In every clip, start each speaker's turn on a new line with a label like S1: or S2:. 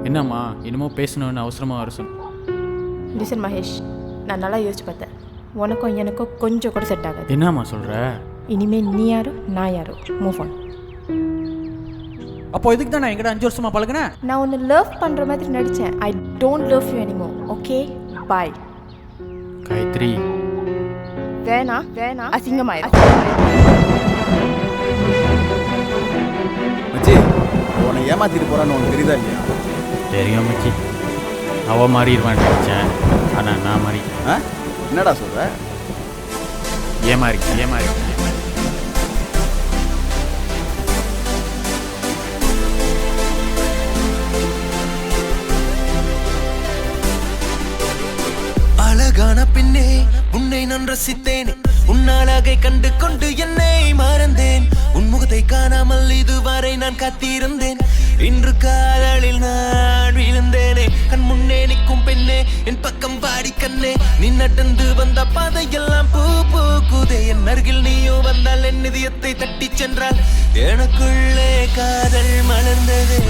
S1: என்னம்மா என்னமோ பேசணுன்னு அவசரமாக வர சொல்.
S2: லிசன் மகேஷ், நான் நல்லா யோசிச்சு பார்த்தேன். உனக்கும் எனக்கும் கொஞ்சம் கூட செட் ஆகாது.
S1: என்னம்மா சொல்கிற?
S2: இனிமேல் நீ யாரோ நான் யாரோ, மூவ் ஆன்.
S1: அப்போ இதுக்கு தான் நான் எங்கிட்ட 5 வருஷமாக பழகினேன்.
S2: நான் உன்னை லவ் பண்ணுற மாதிரி நடித்தேன். I don't love you anymore. Okay bye.
S1: Gayathri
S2: வேணா அசிங்கமாயிரு.
S3: மச்சி, உன்னை ஏமாத்திட்டு போறான்னு உனக்கு தெரியுதா இல்லையா?
S1: தெரியும் மச்சி, அவள் மாறிடுவான்னு நினச்சேன். ஆனால் நான் மாறி.
S3: என்னடா சொல்ற?
S1: ஏமாறி
S4: அழகான பின்னே உன்னை நான் ரசித்தேன். உன்னாலாகை கண்டு கொண்டு என்னை மறந்தேன். உன்முகத்தை காணாமல் இதுவரை நான் காத்திருந்தேன். இன்று காதலில் நான் விழுந்தேனே. கண் முன்னே நிற்கும் பெண்ணே, என் பக்கம் பாடி கண்ணே. நீ நடந்து வந்த பாதையெல்லாம் பூ பூக்குதே. என் அருகில் நீயோ வந்தால் என் இதயத்தை தட்டி சென்றால் எனக்குள்ளே காதல் மலர்ந்ததே.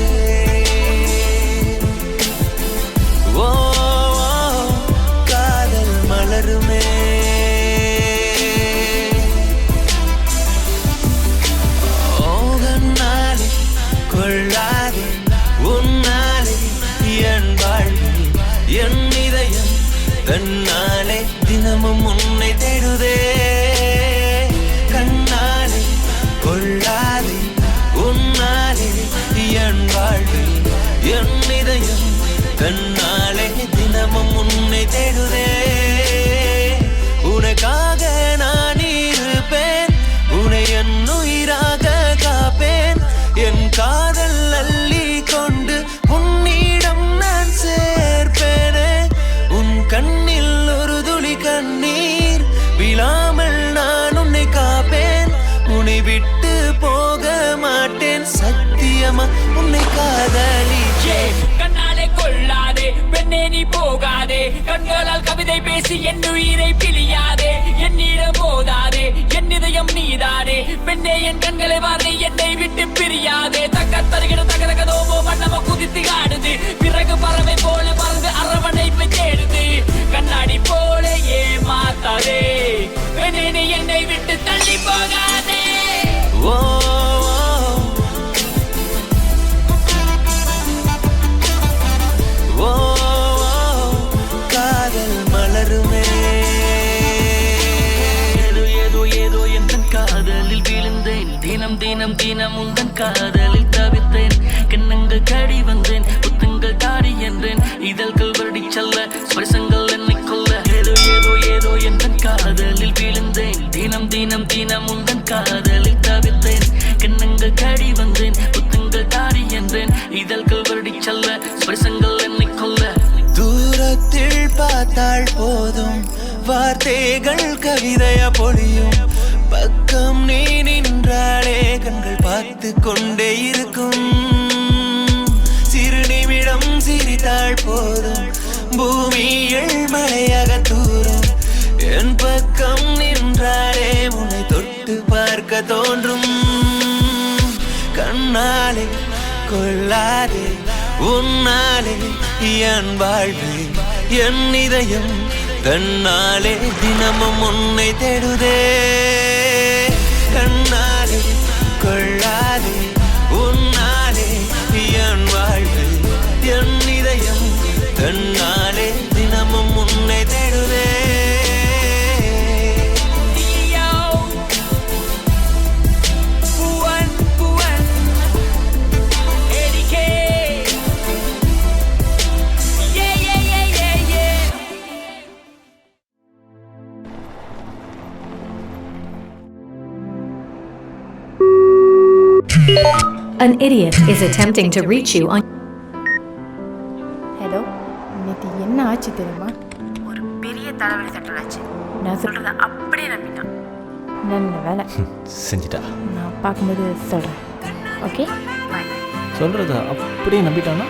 S4: ஓ காதல் மலருமே. கொள்ளாதே உன்னாலே என் வாழ்வு என் இதயம் தன்னாலே தினமும் உன்னை தேடுதே. கண்ணாலே கொள்ளாதே உன்னாலே என் வாழ்வு என் இதயம் தன்னாலே தினமும் உன்னை தேடுதே. உனக்காக நான் இருப்பேன், உன்னை என் உயிராக காப்பேன். என் காதல் அள்ளி கொண்டு உன்னிடம் நான் சேர்ப்பேனே. உன் கண்ணில் ஒரு துளி கண்ணீர் விழாமல் நான் உன்னை காப்பேன். உன்னை விட்டு போக மாட்டேன், சத்தியமா உன்னை காதலிச்சே.
S5: கண்ணாலே கொள்ளாதே பெண்ணே நீ போகாதே. கண்களால் கவிதை பேசி என் உயிரை பிழியாதே. என்னிடம் போதாதே, என் இதயம் நீதானே. பெண்ணே என் கண்களை வாரி என்னை விட்டு பிரியாதே. தக்க தருகிற தகதகதோமோ மன்னம குதித்து ஆடுது. பிறகு பறவை போல பறந்து அரவணைப்பை தேடுது. கண்ணாடி போல ஏமாத்தாதே. பெண்ணே நீ என்னை விட்டு தள்ளி போகாதே.
S4: ஓ காதல் மலருமே. ஏதோ என் காதலில் விழுந்தேன். தினம் உந்தன் காதலில் தவித்தேன். கண்ணங்கள் காடி வந்தேன், புத்தங்கள் தாடி என்றேன். இதழ்கள் வருடி செல்ல ஸ்பர்சங்கள் என்னை கொல்ல. ஏதோ என் காதலில் விழுந்தேன். தினம் உந்தன் காதலில் தவித்தேன். கண்ணங்கள் காடி வந்தேன், புத்தங்கள் தாடி என்றேன். இதழ்கள் வருடி செல்ல ஸ்பர்சங்கள் என்னை கொல்ல. தூரத்தில் பார்த்தால் போதும், வார்த்தைகள் கவிதைய பொழியும். பக்கம் நீ நின்றாலே கண்கள் பார்த்து கொண்டே இருக்கும். சிறு நிமிடம் சிரித்தால் போதும், பூமியில் மழையாக தூரும். என் பக்கம் நின்றாலே உன்னை தொட்டு பார்க்க தோன்றும். கண்ணாலே கொள்ளாதே உன்னாலே என் வாழ்வு என் இதயம் தன்னாலே தினமும் உன்னை தேடுதே. கண்ணாலே கொள்ளாதே உன்னாலே என் வாழ்வு என் இதயம் தன்னாலே தினமும் உன்னை தேடுதே.
S6: An idiot is attempting to reach you on.
S2: Hello, நேற்று என்ன ஆச்சு தெரியுமா? ஒரு பெரிய தலைவலி தட்டலாச்சு. நான் சொல்கிறத அப்படியே நம்பிட்டான். நல்ல வேலை
S7: செஞ்சிட்டா.
S2: நான் பார்க்கும்போது சொல்கிறேன். Okay bye.
S7: சொல்கிறத அப்படியே நம்பிட்டானா?